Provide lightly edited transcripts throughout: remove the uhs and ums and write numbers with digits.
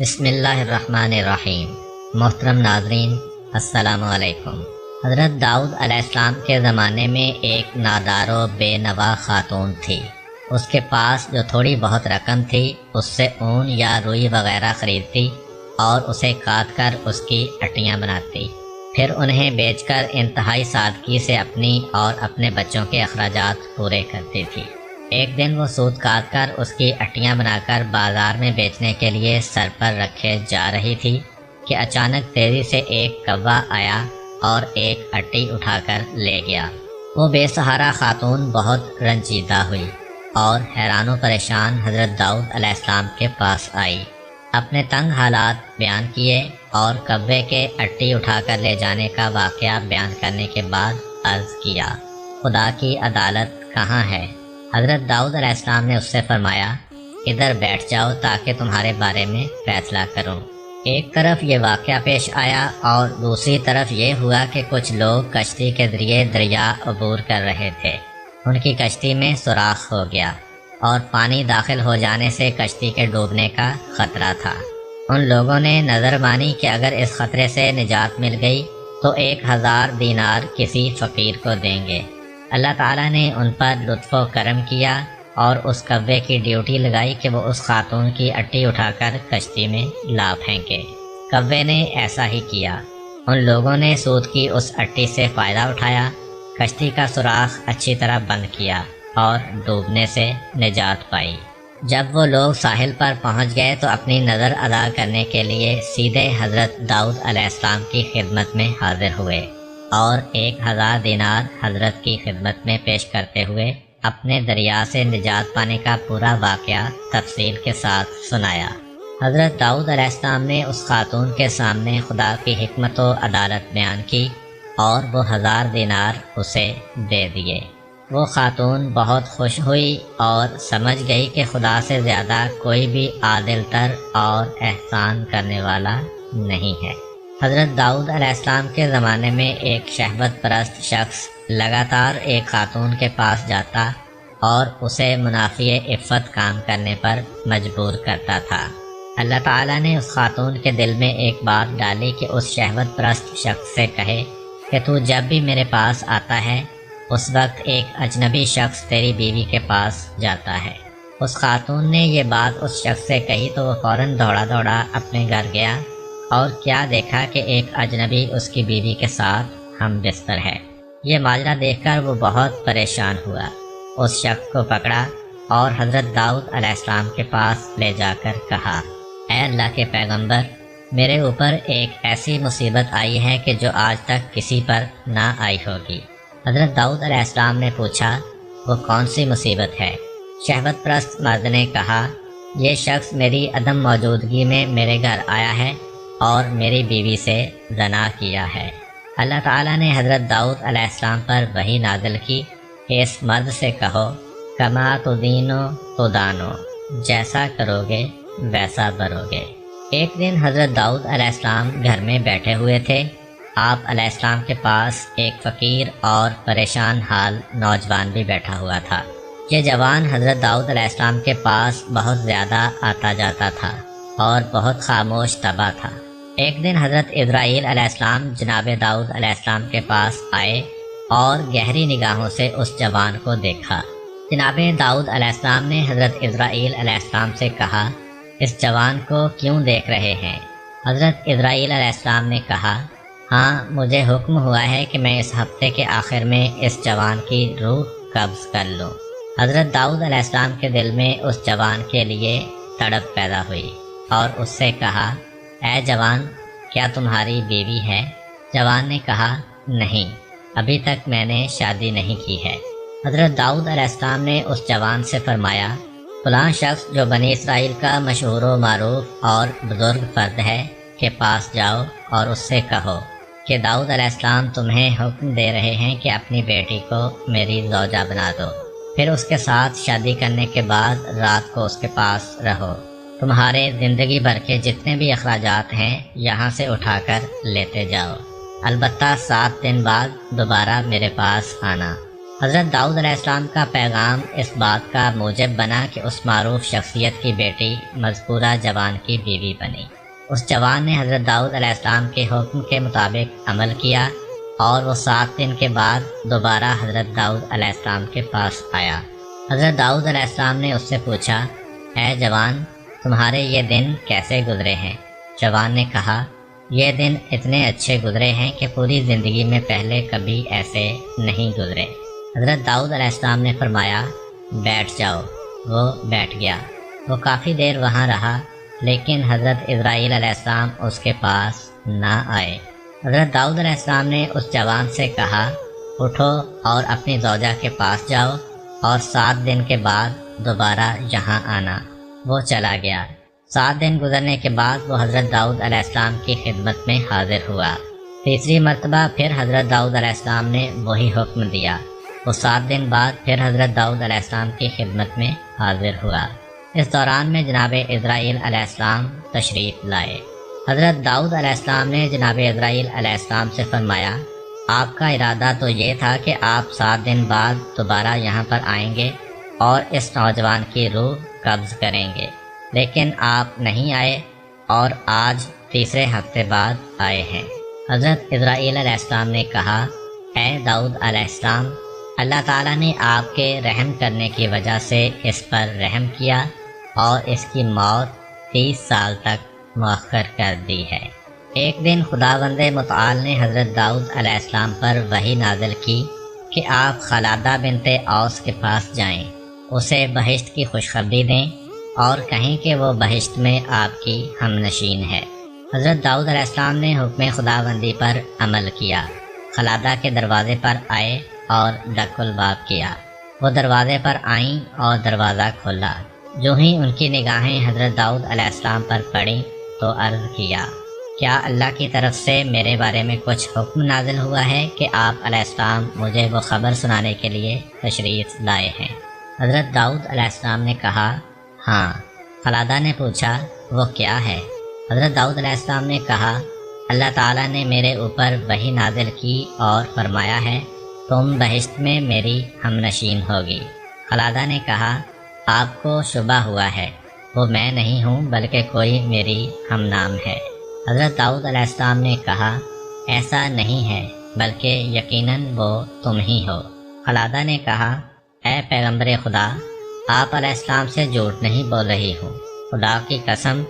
بسم اللہ الرحمن الرحیم۔ محترم ناظرین، السلام علیکم۔ حضرت داؤد علیہ السلام کے زمانے میں ایک نادار و بے نوا خاتون تھی۔ اس کے پاس جو تھوڑی بہت رقم تھی اس سے اون یا روئی وغیرہ خریدتی اور اسے کاٹ کر اس کی اٹیاں بناتی، پھر انہیں بیچ کر انتہائی سادگی سے اپنی اور اپنے بچوں کے اخراجات پورے کرتی تھی۔ ایک دن وہ سوت کاٹ کر اس کی اٹیاں بنا کر بازار میں بیچنے کے لیے سر پر رکھے جا رہی تھی کہ اچانک تیزی سے ایک کوا آیا اور ایک اٹی اٹھا کر لے گیا۔ وہ بے سہارا خاتون بہت رنجیدہ ہوئی اور حیران و پریشان حضرت داؤد علیہ السلام کے پاس آئی، اپنے تنگ حالات بیان کیے اور کوے کے اٹی اٹھا کر لے جانے کا واقعہ بیان کرنے کے بعد عرض کیا، خدا کی عدالت کہاں ہے؟ حضرت داؤد علیہ السلام نے اس سے فرمایا، ادھر بیٹھ جاؤ تاکہ تمہارے بارے میں فیصلہ کروں۔ ایک طرف یہ واقعہ پیش آیا اور دوسری طرف یہ ہوا کہ کچھ لوگ کشتی کے ذریعے دریا عبور کر رہے تھے۔ ان کی کشتی میں سوراخ ہو گیا اور پانی داخل ہو جانے سے کشتی کے ڈوبنے کا خطرہ تھا۔ ان لوگوں نے نظر مانی کہ اگر اس خطرے سے نجات مل گئی تو 1000 دینار کسی فقیر کو دیں گے۔ اللہ تعالیٰ نے ان پر لطف و کرم کیا اور اس کوے کی ڈیوٹی لگائی کہ وہ اس خاتون کی اٹی اٹھا کر کشتی میں لا پھینکے۔ کوے نے ایسا ہی کیا۔ ان لوگوں نے سود کی اس اٹی سے فائدہ اٹھایا، کشتی کا سوراخ اچھی طرح بند کیا اور ڈوبنے سے نجات پائی۔ جب وہ لوگ ساحل پر پہنچ گئے تو اپنی نظر ادا کرنے کے لیے سیدھے حضرت داؤد علیہ السلام کی خدمت میں حاضر ہوئے اور 1000 دینار حضرت کی خدمت میں پیش کرتے ہوئے اپنے دریا سے نجات پانے کا پورا واقعہ تفصیل کے ساتھ سنایا۔ حضرت داؤد علیہ السلام نے اس خاتون کے سامنے خدا کی حکمت و عدالت بیان کی اور وہ 1000 دینار اسے دے دیے۔ وہ خاتون بہت خوش ہوئی اور سمجھ گئی کہ خدا سے زیادہ کوئی بھی عادل تر اور احسان کرنے والا نہیں ہے۔ حضرت داؤد علیہ السلام کے زمانے میں ایک شہوت پرست شخص لگاتار ایک خاتون کے پاس جاتا اور اسے منافع عفت کام کرنے پر مجبور کرتا تھا۔ اللہ تعالیٰ نے اس خاتون کے دل میں ایک بات ڈالی کہ اس شہوت پرست شخص سے کہے کہ تو جب بھی میرے پاس آتا ہے اس وقت ایک اجنبی شخص تیری بیوی کے پاس جاتا ہے۔ اس خاتون نے یہ بات اس شخص سے کہی تو وہ فوراً دوڑا دوڑا اپنے گھر گیا اور کیا دیکھا کہ ایک اجنبی اس کی بیوی کے ساتھ ہم بستر ہے۔ یہ ماجرا دیکھ کر وہ بہت پریشان ہوا، اس شخص کو پکڑا اور حضرت داؤد علیہ السلام کے پاس لے جا کر کہا، اے اللہ کے پیغمبر، میرے اوپر ایک ایسی مصیبت آئی ہے کہ جو آج تک کسی پر نہ آئی ہوگی۔ حضرت داؤد علیہ السلام نے پوچھا، وہ کون سی مصیبت ہے؟ شہوت پرست مرد نے کہا، یہ شخص میری عدم موجودگی میں میرے گھر آیا ہے اور میری بیوی سے زنا کیا ہے۔ اللہ تعالیٰ نے حضرت داؤد علیہ السلام پر وحی نازل کی کہ اس مرد سے کہو، کما تدینو تدانو، جیسا کرو گے ویسا بھرو گے۔ ایک دن حضرت داؤد علیہ السلام گھر میں بیٹھے ہوئے تھے۔ آپ علیہ السلام کے پاس ایک فقیر اور پریشان حال نوجوان بھی بیٹھا ہوا تھا۔ یہ جوان حضرت داؤد علیہ السلام کے پاس بہت زیادہ آتا جاتا تھا اور بہت خاموش طبع تھا۔ ایک دن حضرت ابراہیل علیہ السلام جناب داؤد علیہ السلام کے پاس آئے اور گہری نگاہوں سے اس جوان کو دیکھا۔ جناب داؤد علیہ السلام نے حضرت ابراہیل علیہ السلام سے کہا، اس جوان کو کیوں دیکھ رہے ہیں؟ حضرت ابراہیل علیہ السلام نے کہا، ہاں، مجھے حکم ہوا ہے کہ میں اس ہفتے کے آخر میں اس جوان کی روح قبض کر لوں۔ حضرت داؤد علیہ السلام کے دل میں اس جوان کے لیے تڑپ پیدا ہوئی اور اس سے کہا، اے جوان، کیا تمہاری بیوی ہے؟ جوان نے کہا، نہیں، ابھی تک میں نے شادی نہیں کی ہے۔ حضرت داؤد علیہ السلام نے اس جوان سے فرمایا، فلاں شخص جو بنی اسرائیل کا مشہور و معروف اور بزرگ فرد ہے کے پاس جاؤ اور اس سے کہو کہ داؤد علیہ السلام تمہیں حکم دے رہے ہیں کہ اپنی بیٹی کو میری زوجہ بنا دو، پھر اس کے ساتھ شادی کرنے کے بعد رات کو اس کے پاس رہو۔ تمہارے زندگی بھر کے جتنے بھی اخراجات ہیں یہاں سے اٹھا کر لیتے جاؤ، البتہ 7 دن بعد دوبارہ میرے پاس آنا حضرت داؤد علیہ السلام کا پیغام اس بات کا موجب بنا کہ اس معروف شخصیت کی بیٹی مذکورہ جوان کی بیوی بنی۔ اس جوان نے حضرت داؤد علیہ السلام کے حکم کے مطابق عمل کیا اور وہ 7 دن کے بعد دوبارہ حضرت داؤد علیہ السلام کے پاس آیا۔ حضرت داؤد علیہ السلام نے اس سے پوچھا، اے جوان، تمہارے یہ دن کیسے گزرے ہیں؟ جوان نے کہا، یہ دن اتنے اچھے گزرے ہیں کہ پوری زندگی میں پہلے کبھی ایسے نہیں گزرے۔ حضرت داؤد علیہ السلام نے فرمایا، بیٹھ جاؤ۔ وہ بیٹھ گیا۔ وہ کافی دیر وہاں رہا، لیکن حضرت اسرائیل علیہ السلام اس کے پاس نہ آئے۔ حضرت داؤد علیہ السلام نے اس جوان سے کہا، اٹھو اور اپنی زوجہ کے پاس جاؤ اور 7 دن کے بعد دوبارہ یہاں آنا۔ وہ چلا گیا۔ 7 دن گزرنے کے بعد وہ حضرت داؤد علیہ السلام کی خدمت میں حاضر ہوا۔ تیسری مرتبہ پھر حضرت داؤد علیہ السلام نے وہی حکم دیا۔ وہ 7 دن بعد پھر حضرت داؤد علیہ السلام کی خدمت میں حاضر ہوا۔ اس دوران میں جناب اسرائیل علیہ السلام تشریف لائے۔ حضرت داؤد علیہ السلام نے جناب اسرائیل علیہ السلام سے فرمایا، آپ کا ارادہ تو یہ تھا کہ آپ 7 دن بعد دوبارہ یہاں پر آئیں گے اور اس نوجوان کی روح قبض کریں گے، لیکن آپ نہیں آئے اور آج تیسرے ہفتے بعد آئے ہیں۔ حضرت اسرائیل علیہ السلام نے کہا، اے داؤد علیہ السلام، اللہ تعالیٰ نے آپ کے رحم کرنے کی وجہ سے اس پر رحم کیا اور اس کی موت 30 سال تک مؤخر کر دی ہے۔ ایک دن خداوند متعال نے حضرت داؤد علیہ السلام پر وحی نازل کی کہ آپ خلادہ بنت اوس کے پاس جائیں، اسے بہشت کی خوشخبری دیں اور کہیں کہ وہ بہشت میں آپ کی ہم نشین ہے۔ حضرت داؤد علیہ السلام نے حکم خداوندی پر عمل کیا، خلادہ کے دروازے پر آئے اور ڈک الباب کیا۔ وہ دروازے پر آئیں اور دروازہ کھولا۔ جو ہی ان کی نگاہیں حضرت داؤد علیہ السلام پر پڑیں تو عرض کیا، کیا اللہ کی طرف سے میرے بارے میں کچھ حکم نازل ہوا ہے کہ آپ علیہ السلام مجھے وہ خبر سنانے کے لیے تشریف لائے ہیں؟ حضرت داؤد علیہ السلام نے کہا، ہاں۔ خلادہ نے پوچھا، وہ کیا ہے؟ حضرت داؤد علیہ السلام نے کہا، اللہ تعالیٰ نے میرے اوپر وحی نازل کی اور فرمایا ہے، تم بہشت میں میری ہم نشین ہوگی۔ خلادہ نے کہا، آپ کو شبہ ہوا ہے، وہ میں نہیں ہوں بلکہ کوئی میری ہم نام ہے۔ حضرت داؤد علیہ السلام نے کہا، ایسا نہیں ہے بلکہ یقیناً وہ تم ہی ہو۔ خلادہ نے کہا، اے پیغمبر خدا، آپ علیہ السلام سے جھوٹ نہیں بول رہی ہوں، خدا کی قسم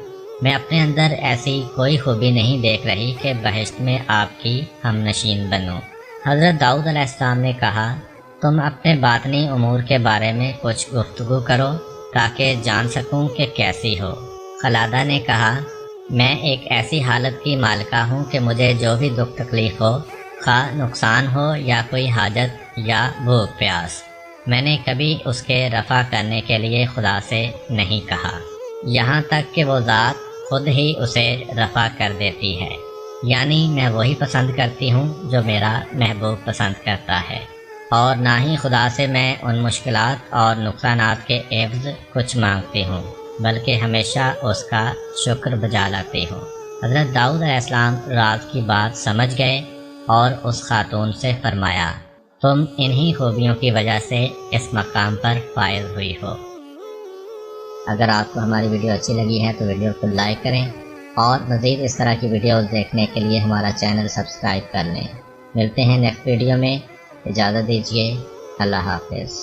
میں اپنے اندر ایسی کوئی خوبی نہیں دیکھ رہی کہ بہشت میں آپ کی ہم نشین بنوں۔ حضرت داؤد علیہ السلام نے کہا، تم اپنے باطنی امور کے بارے میں کچھ گفتگو کرو تاکہ جان سکوں کہ کیسی ہو۔ خلادہ نے کہا، میں ایک ایسی حالت کی مالکہ ہوں کہ مجھے جو بھی دکھ تکلیف ہو، خواہ نقصان ہو یا کوئی حاجت یا بھوک پیاس، میں نے کبھی اس کے رفع کرنے کے لیے خدا سے نہیں کہا، یہاں تک کہ وہ ذات خود ہی اسے رفع کر دیتی ہے، یعنی میں وہی پسند کرتی ہوں جو میرا محبوب پسند کرتا ہے، اور نہ ہی خدا سے میں ان مشکلات اور نقصانات کے عوض کچھ مانگتی ہوں، بلکہ ہمیشہ اس کا شکر بجا لاتی ہوں۔ حضرت داؤد علیہ السلام راز کی بات سمجھ گئے اور اس خاتون سے فرمایا، تم انہی خوبیوں کی وجہ سے اس مقام پر فائز ہوئی ہو۔ اگر آپ کو ہماری ویڈیو اچھی لگی ہے تو ویڈیو کو لائک کریں اور مزید اس طرح کی ویڈیوز دیکھنے کے لیے ہمارا چینل سبسکرائب کر لیں۔ ملتے ہیں نیکسٹ ویڈیو میں، اجازت دیجیے، اللہ حافظ۔